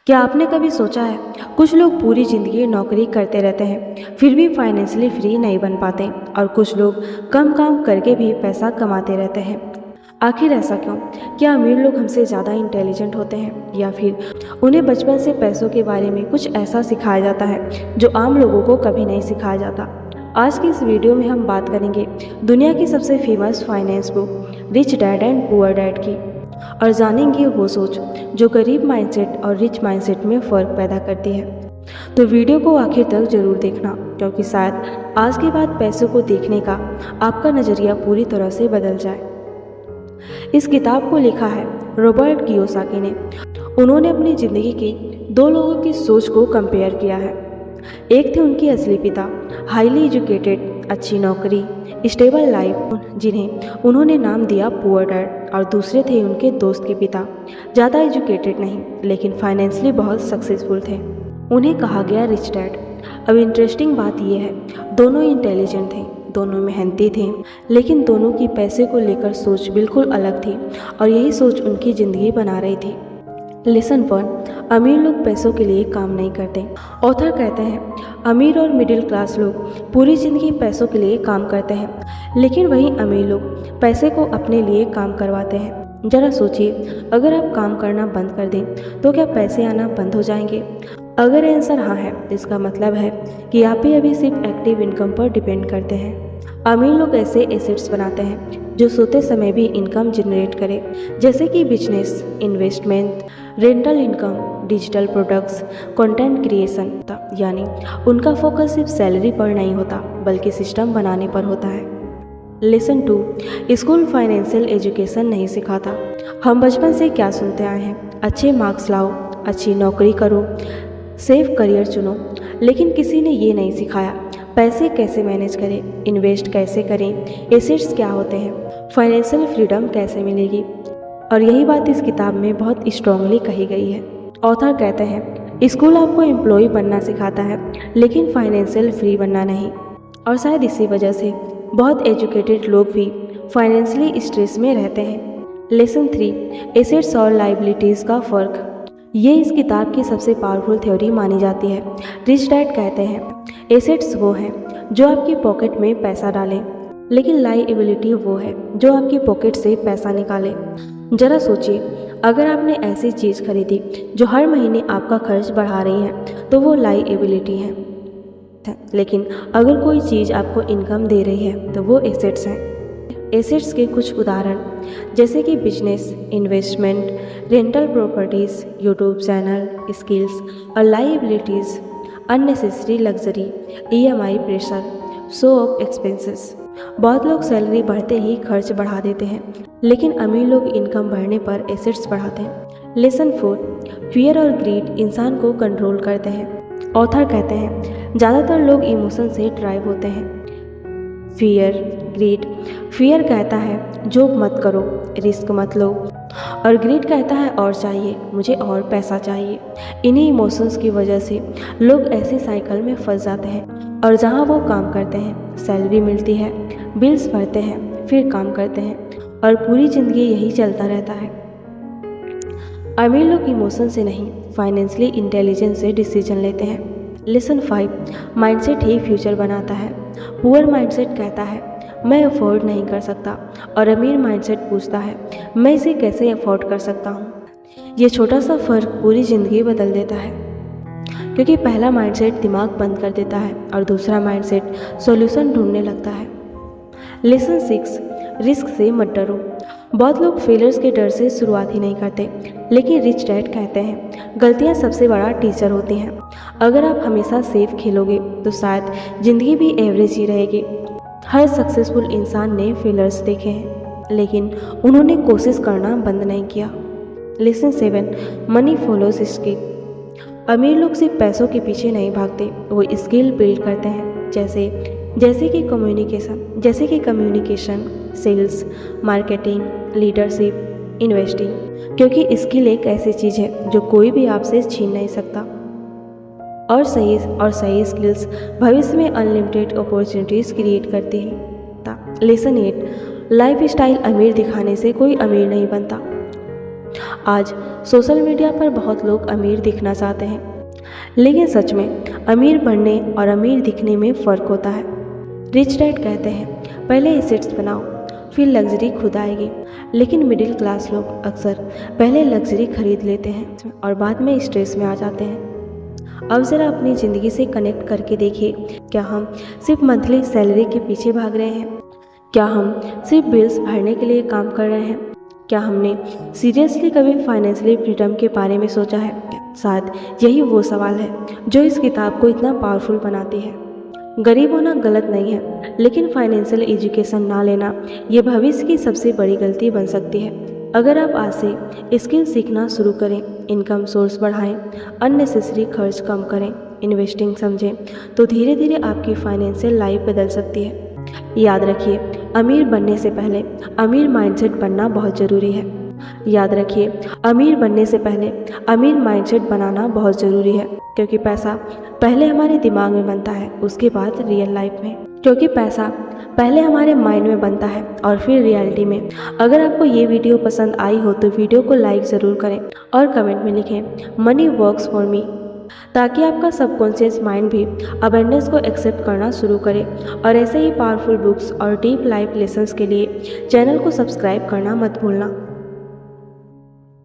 क्या आपने कभी सोचा है, कुछ लोग पूरी ज़िंदगी नौकरी करते रहते हैं फिर भी फाइनेंशियली फ्री नहीं बन पाते, और कुछ लोग कम काम करके भी पैसा कमाते रहते हैं। आखिर ऐसा क्यों? क्या अमीर लोग हमसे ज़्यादा इंटेलिजेंट होते हैं, या फिर उन्हें बचपन से पैसों के बारे में कुछ ऐसा सिखाया जाता है जो आम लोगों को कभी नहीं सिखाया जाता? आज की इस वीडियो में हम बात करेंगे दुनिया की सबसे famous finance book rich dad and poor dad की, और जानेंगे वो सोच जो गरीब माइंडसेट और रिच माइंडसेट में फ़र्क पैदा करती है। तो वीडियो को आखिर तक ज़रूर देखना, क्योंकि शायद आज के बाद पैसों को देखने का आपका नज़रिया पूरी तरह से बदल जाए। इस किताब को लिखा है रॉबर्ट कियोसाकी ने। उन्होंने अपनी ज़िंदगी की दो लोगों की सोच को कंपेयर किया है। एक थे उनके असली पिता, हाईली एजुकेटेड, अच्छी नौकरी, स्टेबल लाइफ, जिन्हें उन्होंने नाम दिया पुअर डैड, और दूसरे थे उनके दोस्त के पिता, ज़्यादा एजुकेटेड नहीं लेकिन फाइनेंशियली बहुत सक्सेसफुल थे, उन्हें कहा गया रिच डैड। अब इंटरेस्टिंग बात यह है, दोनों इंटेलिजेंट थे, दोनों मेहनती थे, लेकिन दोनों की पैसे को लेकर सोच बिल्कुल अलग थी, और यही सोच उनकी ज़िंदगी बना रही थी। लेसन 1, अमीर लोग पैसों के लिए काम नहीं करते। ऑथर कहते हैं, अमीर और मिडिल क्लास लोग पूरी ज़िंदगी पैसों के लिए काम करते हैं, लेकिन वहीं अमीर लोग पैसे को अपने लिए काम करवाते हैं। ज़रा सोचिए, अगर आप काम करना बंद कर दें तो क्या पैसे आना बंद हो जाएंगे? अगर आंसर हाँ है तो इसका मतलब है कि आप भी अभी सिर्फ एक्टिव इनकम पर डिपेंड करते हैं। अमीर लोग ऐसे एसेट्स बनाते हैं जो सोते समय भी इनकम जनरेट करे, जैसे कि business, investment, rental income, digital products, content creation. यानी उनका फोकस सिर्फ सैलरी पर नहीं होता बल्कि सिस्टम बनाने पर होता है। लेसन 2, स्कूल फाइनेंशियल एजुकेशन नहीं सिखाता। हम बचपन से क्या सुनते आए हैं? अच्छे मार्क्स लाओ, अच्छी नौकरी करो, सेफ करियर चुनो, लेकिन किसी ने ये नहीं सिखाया पैसे कैसे मैनेज करें, इन्वेस्ट कैसे करें, एसेट्स क्या होते हैं, फाइनेंशियल फ्रीडम कैसे मिलेगी। और यही बात इस किताब में बहुत स्ट्रांगली कही गई है। ऑथर कहते हैं, स्कूल आपको एम्प्लॉय बनना सिखाता है लेकिन फाइनेंशियल फ्री बनना नहीं, और शायद इसी वजह से बहुत एजुकेटेड लोग भी फाइनेंशियली स्ट्रेस में रहते हैं। लेसन 3, एसेट्स और लाइबिलिटीज़ का फ़र्क। ये इस किताब की सबसे पावरफुल थ्योरी मानी जाती है। रिच डैड कहते हैं, एसेट्स वो हैं जो आपकी पॉकेट में पैसा डालें, लेकिन लायबिलिटी वो है जो आपकी पॉकेट से पैसा निकाले। ज़रा सोचिए, अगर आपने ऐसी चीज़ खरीदी जो हर महीने आपका खर्च बढ़ा रही है तो वो लायबिलिटी है, लेकिन अगर कोई चीज़ आपको इनकम दे रही है तो वो एसेट्स हैं। एसेट्स के कुछ उदाहरण जैसे कि business, investment, rental properties, YouTube channel, skills, और liabilities unnecessary luxury, EMI pressure, show off expenses. बहुत लोग सैलरी बढ़ते ही खर्च बढ़ा देते हैं, लेकिन अमीर लोग इनकम बढ़ने पर एसेट्स बढ़ाते हैं। लेसन 4, फियर और ग्रीड इंसान को कंट्रोल करते हैं। ऑथर कहते हैं, ज़्यादातर लोग इमोशन से ड्राइव होते हैं। Fear, grid. फियर कहता है जॉब मत करो, रिस्क मत लो, और ग्रीड कहता है और चाहिए, मुझे और पैसा चाहिए। इन्हीं इमोशंस की वजह से लोग ऐसे साइकिल में फंस जाते हैं, और जहाँ वो काम करते हैं, सैलरी मिलती है, बिल्स भरते हैं, फिर काम करते हैं, और पूरी ज़िंदगी यही चलता रहता है। अमीर लोग इमोशन से नहीं, फाइनेंशियली इंटेलिजेंस से डिसीजन लेते हैं। लेसन 5, माइंडसेट ही फ्यूचर बनाता है। पुअर माइंडसेट कहता है, मैं अफोर्ड नहीं कर सकता, और अमीर माइंडसेट पूछता है, मैं इसे कैसे अफोर्ड कर सकता हूँ। ये छोटा सा फ़र्क पूरी ज़िंदगी बदल देता है, क्योंकि पहला माइंडसेट दिमाग बंद कर देता है और दूसरा माइंडसेट सॉल्यूशन ढूंढने लगता है। लेसन 6, रिस्क से मत डरो। बहुत लोग फेलियर्स के डर से शुरुआत ही नहीं करते, लेकिन रिच डैड कहते हैं, गलतियाँ सबसे बड़ा टीचर होती हैं। अगर आप हमेशा सेफ खेलोगे तो शायद ज़िंदगी भी एवरेज ही रहेगी। हर सक्सेसफुल इंसान ने फेलियर्स देखे हैं, लेकिन उन्होंने कोशिश करना बंद नहीं किया। Lesson 7, money follows skill. अमीर लोग सिर्फ पैसों के पीछे नहीं भागते, वो स्किल बिल्ड करते हैं, जैसे कि communication, sales, marketing, leadership, investing, क्योंकि स्किल एक ऐसी चीज़ है जो कोई भी आपसे छीन नहीं सकता। और सही स्किल्स भविष्य में अनलिमिटेड अपॉर्चुनिटीज़ क्रिएट करती है। लेसन 8, लाइफ स्टाइल अमीर दिखाने से कोई अमीर नहीं बनता। आज सोशल मीडिया पर बहुत लोग अमीर दिखना चाहते हैं, लेकिन सच में अमीर बनने और अमीर दिखने में फ़र्क होता है। रिच डैड कहते हैं पहले एसेट्स बनाओ फिर लग्जरी खुद आएगी, लेकिन मिडिल क्लास लोग अक्सर पहले लग्जरी खरीद लेते हैं और बाद में स्ट्रेस में आ जाते हैं। अब ज़रा अपनी ज़िंदगी से कनेक्ट करके देखिए, क्या हम सिर्फ मंथली सैलरी के पीछे भाग रहे हैं? क्या हम सिर्फ बिल्स भरने के लिए काम कर रहे हैं? क्या हमने सीरियसली कभी फाइनेंशियली फ्रीडम के बारे में सोचा है? शायद यही वो सवाल है जो इस किताब को इतना पावरफुल बनाती है। गरीब होना गलत नहीं है, लेकिन फाइनेंशियल एजुकेशन ना लेना ये भविष्य की सबसे बड़ी गलती बन सकती है। अगर आप आज से स्किल सीखना शुरू करें, इनकम सोर्स बढ़ाएं, अननेसेसरी खर्च कम करें, इन्वेस्टिंग समझें, तो धीरे धीरे आपकी फाइनेंशियल लाइफ बदल सकती है। याद रखिए, अमीर बनने से पहले अमीर माइंडसेट बनना बहुत ज़रूरी है। याद रखिए, अमीर बनने से पहले अमीर माइंडसेट बनाना बहुत ज़रूरी है, क्योंकि पैसा पहले हमारे दिमाग में बनता है, उसके बाद रियल लाइफ में। क्योंकि पैसा पहले हमारे माइंड में बनता है और फिर रियलिटी में। अगर आपको ये वीडियो पसंद आई हो तो वीडियो को लाइक ज़रूर करें और कमेंट में लिखें मनी वर्क्स फॉर मी, ताकि आपका सबकॉन्शियस माइंड भी अवेयरनेस को एक्सेप्ट करना शुरू करे। और ऐसे ही पावरफुल बुक्स और डीप लाइफ लेसन्स के लिए चैनल को सब्सक्राइब करना मत भूलना।